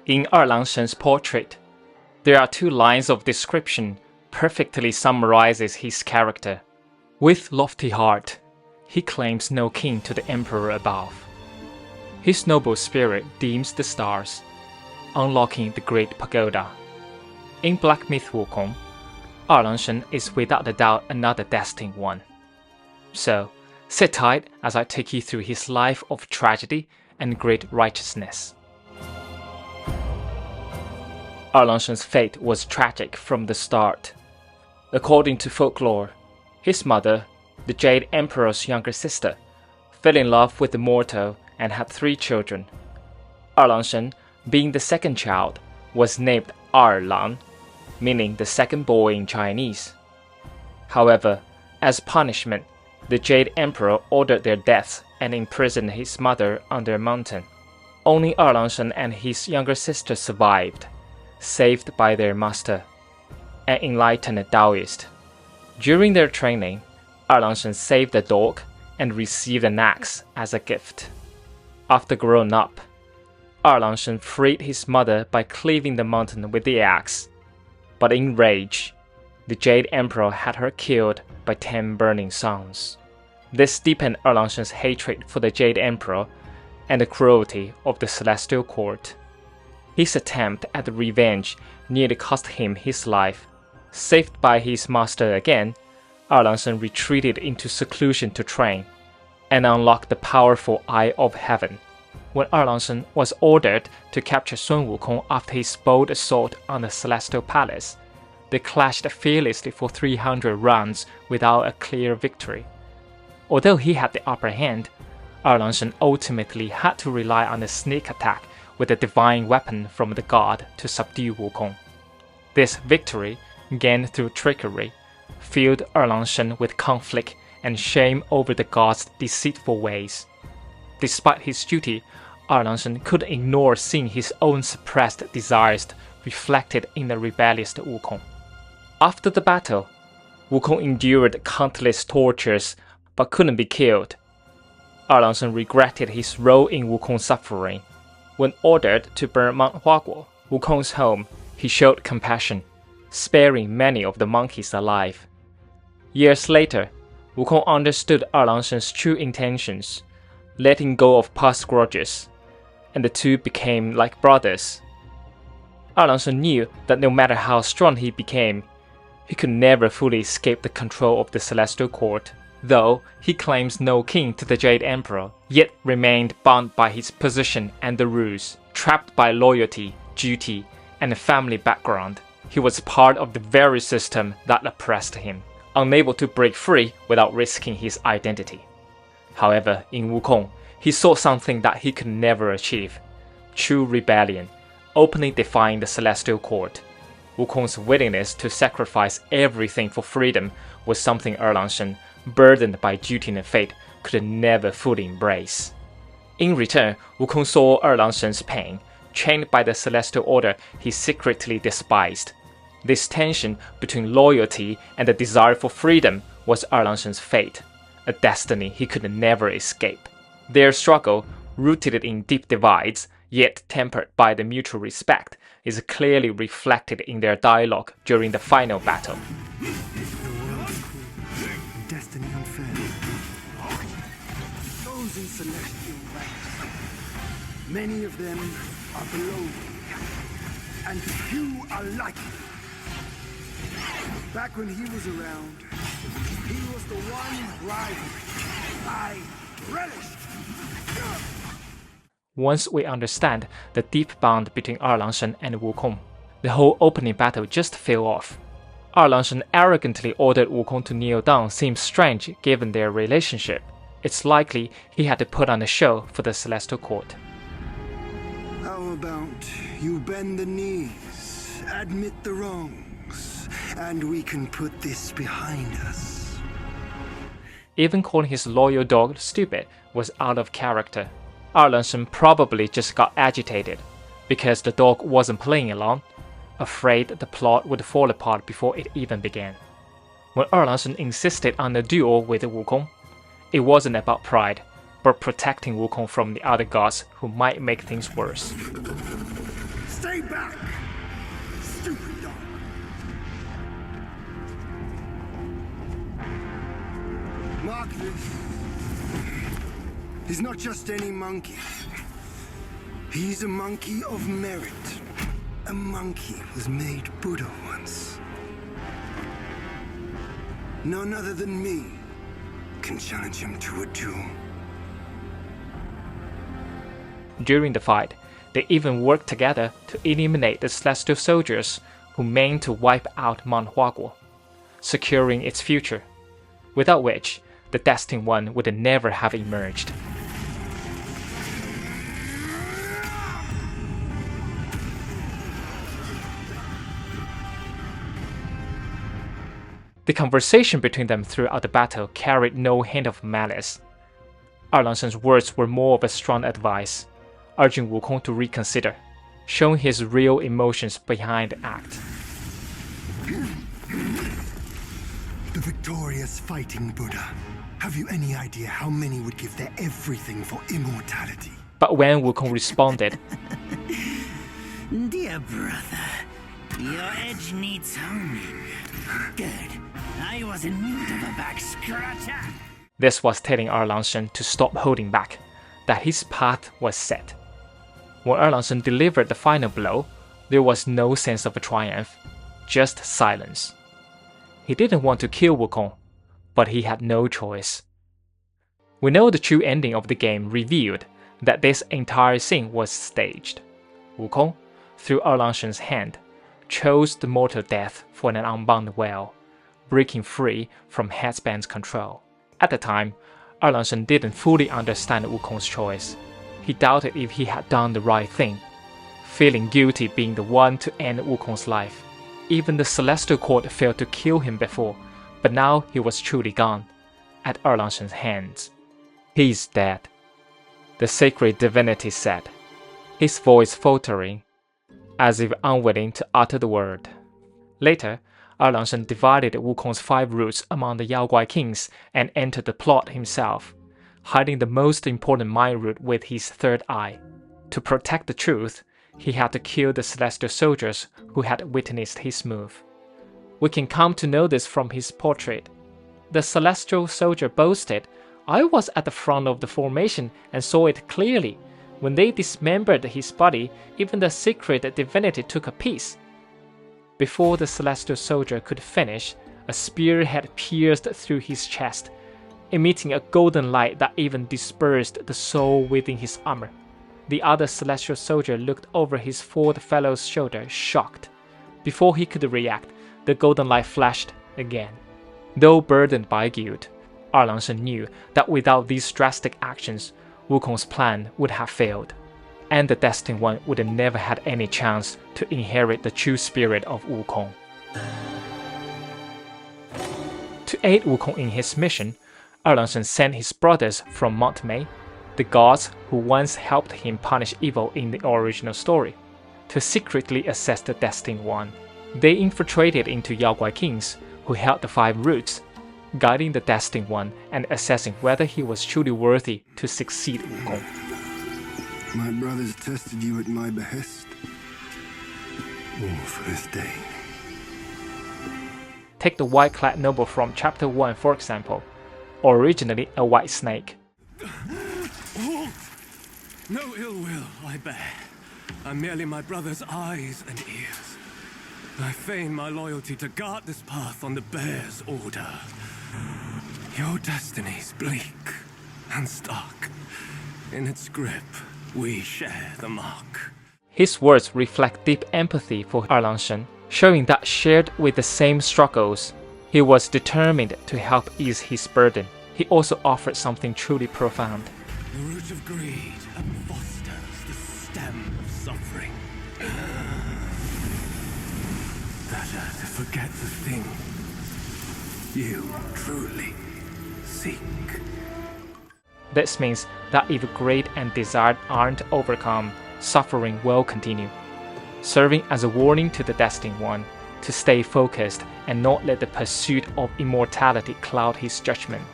In Erlang Shen's portrait, there are 2 lines of description perfectly summarizes his character. With lofty heart, he claims no kin to the emperor above. His noble spirit dims the stars, unlocking the great pagoda. In Black Myth Wukong, Erlang Shen is without a doubt another destined one. So, sit tight as I take you through his life of tragedy and great righteousness. Erlang Shen's fate was tragic from the start. According to folklore, his mother, the Jade Emperor's younger sister, fell in love with the mortal and had 3 children. Erlang Shen, being the second child, was named Erlang, meaning the second boy in Chinese. However, as punishment, the Jade Emperor ordered their deaths and imprisoned his mother under a mountain. Only Erlang Shen and his younger sister survived, saved by their master, an enlightened Taoist. During their training, Erlang Shen saved a dog and received an axe as a gift. After grown up, Erlang Shen freed his mother by cleaving the mountain with the axe. But in rage, the Jade Emperor had her killed by 10 burning suns. This deepened Erlang Shen's hatred for the Jade Emperor and the cruelty of the Celestial Court. His attempt at revenge nearly cost him his life. Saved by his master again, Erlang Shen retreated into seclusion to train and unlock the powerful Eye of Heaven. When Erlang Shen was ordered to capture Sun Wukong after his bold assault on the Celestial Palace, they clashed fearlessly for 300 rounds without a clear victory. Although he had the upper hand, Erlang Shen ultimately had to rely on a sneak attack with a divine weapon from the god to subdue Wukong. This victory, gained through trickery, filled Erlang Shen with conflict and shame over the god's deceitful ways. Despite his duty, Erlang Shen couldn't ignore seeing his own suppressed desires reflected in the rebellious Wukong. After the battle, Wukong endured countless tortures but couldn't be killed. Erlang Shen regretted his role in Wukong's suffering. When ordered to burn Mount Huaguo, Wukong's home, he showed compassion, sparing many of the monkeys alive. Years later, Wukong understood Erlang Shen's true intentions, letting go of past grudges, and the 2 became like brothers. Erlang Shen knew that no matter how strong he became, he could never fully escape the control of the Celestial Court. Though he claims no kin to the Jade Emperor, yet remained bound by his position and the rules, trapped by loyalty, duty, and a family background. He was part of the very system that oppressed him, unable to break free without risking his identity. However, in Wukong, he saw something that he could never achieve: true rebellion, openly defying the Celestial Court. Wukong's willingness to sacrifice everything for freedom was something Erlang Shen, burdened by duty and fate, could never fully embrace. In return, Wukong saw Erlang Shen's pain, chained by the Celestial Order he secretly despised. This tension between loyalty and the desire for freedom was Erlang Shen's fate, a destiny he could never escape. Their struggle, rooted in deep divides, yet tempered by the mutual respect, is clearly reflected in their dialogue during the final battle. Destiny unfair. Those in celestial ranks, many of them are below me, and few are like me. Back when he was around, he was the one rivalry I relished. Once we understand the deep bond between Erlang Shen and Wukong, the whole opening battle just fell off. Erlang Shen arrogantly ordered Wukong to kneel down seems strange given their relationship. It's likely he had to put on a show for the Celestial Court. How about you bend the knees, admit the wrongs, and we can put this behind us? Even calling his loyal dog stupid was out of character. Erlang Shen probably just got agitated because the dog wasn't playing along, afraid the plot would fall apart before it even began. When Erlang Shen insisted on a duel with Wukong, it wasn't about pride, but protecting Wukong from the other gods who might make things worse. Stay back! Stupid dog! Mark this. He's not just any monkey. He's a monkey of merit. A monkey was made Buddha once. None other than me can challenge him to a duel. During the fight, they even worked together to eliminate the Celestial soldiers who meant to wipe out Mount Huaguo, securing its future, without which the Destined One would never have emerged. The conversation between them throughout the battle carried no hint of malice. Erlang Shen's words were more of a strong advice, urging Wukong to reconsider, showing his real emotions behind the act. The victorious fighting Buddha. Have you any idea how many would give their everything for immortality? But when Wukong responded, Dear brother, your edge needs honing. Good. I was in need of a back scratcher. this was telling Erlang Shen to stop holding back, that his path was set. When Erlang Shen delivered the final blow, there was no sense of a triumph, just silence. He didn't want to kill Wukong, but he had no choice. We know the true ending of the game revealed that this entire scene was staged. Wukong, through Erlang Shen's hand, chose the mortal death for an unbound whale, breaking free from Headband's control. At the time, Erlang Shen didn't fully understand Wukong's choice. He doubted if he had done the right thing, feeling guilty being the one to end Wukong's life. Even the Celestial Court failed to kill him before, but now he was truly gone, at Erlang Shen's hands. He's dead, the sacred divinity said, his voice faltering, as if unwilling to utter the word. Later, Erlang Shen divided Wukong's 5 roots among the Yaoguai kings and entered the plot himself, hiding the most important mind root with his third eye. To protect the truth, he had to kill the Celestial soldiers who had witnessed his move. We can come to know this from his portrait. The Celestial soldier boasted, "I was at the front of the formation and saw it clearly. When they dismembered his body, even the sacred divinity took a piece." Before the Celestial soldier could finish, a spear had pierced through his chest, emitting a golden light that even dispersed the soul within his armor. The other Celestial soldier looked over his fourth fellow's shoulder, shocked. Before he could react, the golden light flashed again. Though burdened by guilt, Erlang Shen knew that without these drastic actions, Wukong's plan would have failed, and the Destined One would have never had any chance to inherit the true spirit of Wukong. To aid Wukong in his mission, Erlang Shen sent his brothers from Mount Mei, the gods who once helped him punish evil in the original story, to secretly assess the Destined One. They infiltrated into Yaoguai kings, who held the 5 roots, guiding the Destined One and assessing whether he was truly worthy to succeed Wukong. My brothers tested you at my behest. All for this day. Take the white-clad noble from chapter 1 for example, originally a white snake. No ill will I bear. I'm merely my brother's eyes and ears. I feign my loyalty to guard this path on the bear's order. Your destiny's bleak and stark. In its grip, we share the mark. His words reflect deep empathy for Erlang Shen, showing that shared with the same struggles, he was determined to help ease his burden. He also offered something truly profound. The root of greed fosters the stem of suffering. Better to forget the thing you truly seek. This means that if greed and desire aren't overcome, suffering will continue, serving as a warning to the Destined One to stay focused and not let the pursuit of immortality cloud his judgment.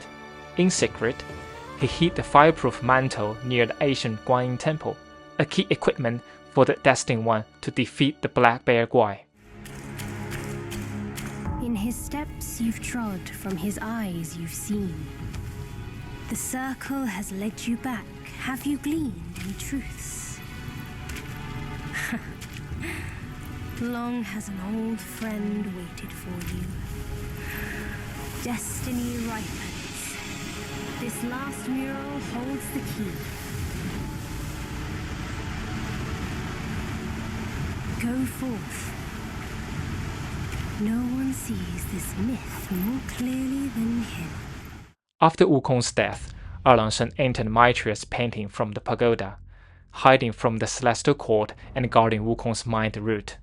In secret, he hid the fireproof mantle near the ancient Guanyin temple, a key equipment for the Destined One to defeat the Black Bear Guai. In his steps you've trod, from his eyes you've seen. The circle has led you back. Have you gleaned any truths? Long has an old friend waited for you. Destiny ripens. This last mural holds the key. Go forth. No one sees this myth more clearly than him. After Wukong's death, Erlang Shen entered Maitreya's painting from the pagoda, hiding from the celestial court and guarding Wukong's mind root,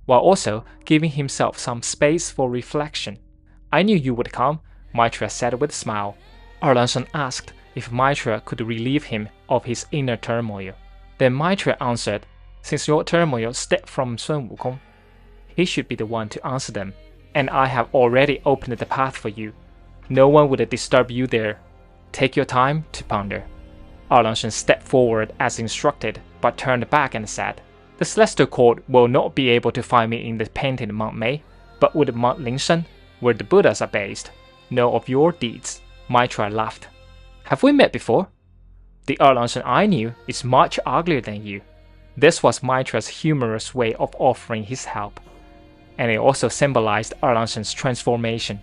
while also giving himself some space for reflection. I knew you would come, Maitreya said with a smile. Erlang Shen asked if Maitreya could relieve him of his inner turmoil. Then Maitreya answered, since your turmoil stemmed from Sun Wukong, he should be the one to answer them, and I have already opened the path for you. No one would disturb you there. Take your time to ponder. Erlang Shen stepped forward as instructed, but turned back and said, the Celestial Court will not be able to find me in the painted Mount Mei, but would Mount Lingshan, where the Buddhas are based, know of your deeds? Maitreya laughed. Have we met before? The Erlang Shen I knew is much uglier than you. This was Maitreya's humorous way of offering his help, and it also symbolized Erlang Shen's transformation.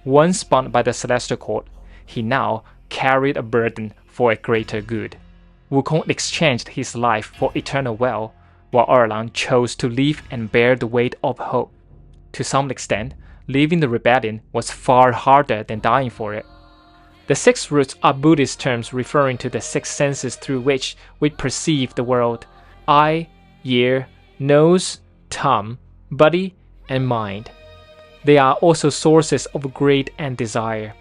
Once spun by the Celestial Court, he now carried a burden for a greater good. Wukong exchanged his life for eternal well, while Erlang chose to live and bear the weight of hope. To some extent, leaving the rebellion was far harder than dying for it. The 6 roots are Buddhist terms referring to the 6 senses through which we perceive the world: eye, ear, nose, tongue, body, and mind. They are also sources of greed and desire.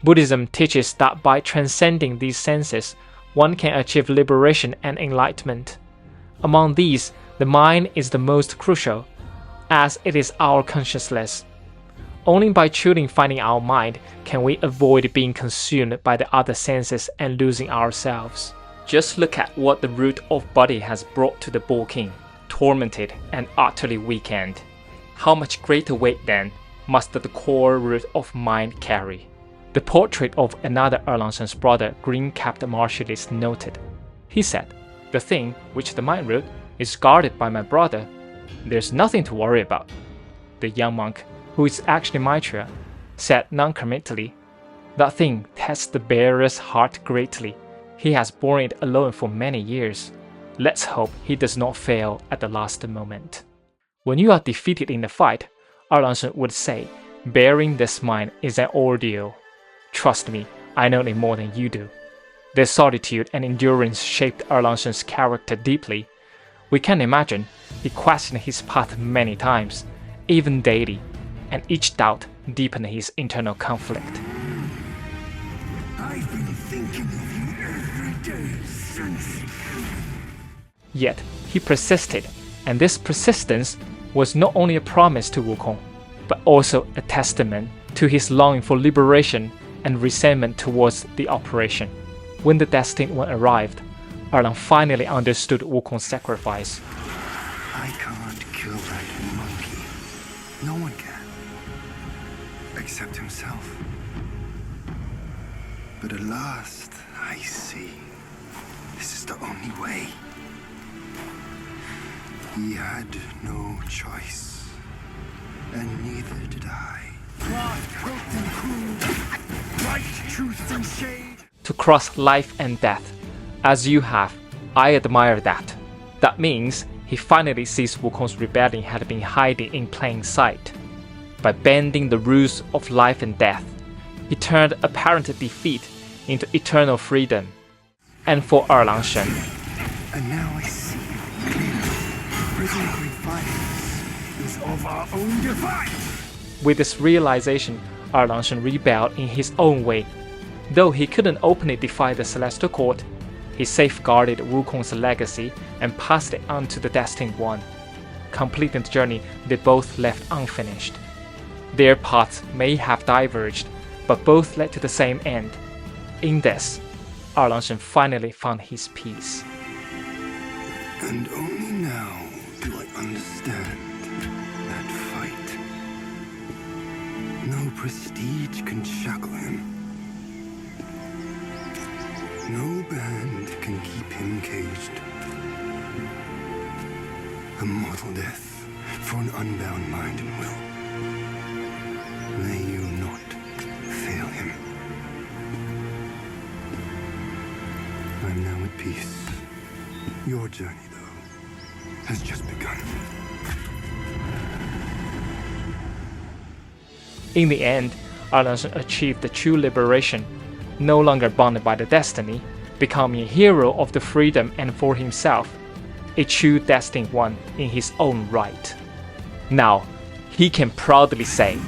Buddhism teaches that by transcending these senses, one can achieve liberation and enlightenment. Among these, the mind is the most crucial, as it is our consciousness. Only by truly finding our mind can we avoid being consumed by the other senses and losing ourselves. Just look at what the root of body has brought to the Bull King, tormented and utterly weakened. How much greater weight, then, must the core root of mind carry? The portrait of another Erlang Shen's brother, green-capped martialist, noted. He said, the thing, which the mind root, is guarded by my brother. There's nothing to worry about. The young monk, who is actually Maitreya, said non-committally, that thing tests the bearer's heart greatly. He has borne it alone for many years. Let's hope he does not fail at the last moment. When you are defeated in the fight, Erlang Shen would say, bearing this mind is an ordeal. Trust me, I know it more than you do. Their solitude and endurance shaped Erlang Shen's character deeply. We can imagine he questioned his path many times, even daily, and each doubt deepened his internal conflict. I've been thinking of you every day since. Yet he persisted, and this persistence was not only a promise to Wukong, but also a testament to his longing for liberation and resentment towards the operation. When the Destined One arrived, Erlang finally understood Wukong's sacrifice. I can't kill that monkey. No one can. Except himself. But at last, I see. This is the only way. He had no choice. And neither did I. Right truth and shade. To cross life and death, as you have, I admire that. That means he finally sees Wukong's rebellion had been hiding in plain sight. By bending the rules of life and death, he turned apparent defeat into eternal freedom. And for Erlang Shen, And now I see clearly. Present violence is of our own device. with this realization, Erlang Shen rebelled in his own way. Though he couldn't openly defy the Celestial Court, he safeguarded Wukong's legacy and passed it on to the Destined One, completing the journey they both left unfinished. Their paths may have diverged, but both led to the same end. In this, Erlang Shen finally found his peace. And only now do I understand that fight. No prestige can shackle him. No band can keep him caged. A mortal death for an unbound mind and will. May you not fail him. I'm now at peace. Your journey, though, has just begun. In the end, Erlang Shen achieved the true liberation, no longer bounded by the destiny, becoming a hero of the freedom and for himself, a true destined one in his own right. Now, he can proudly say,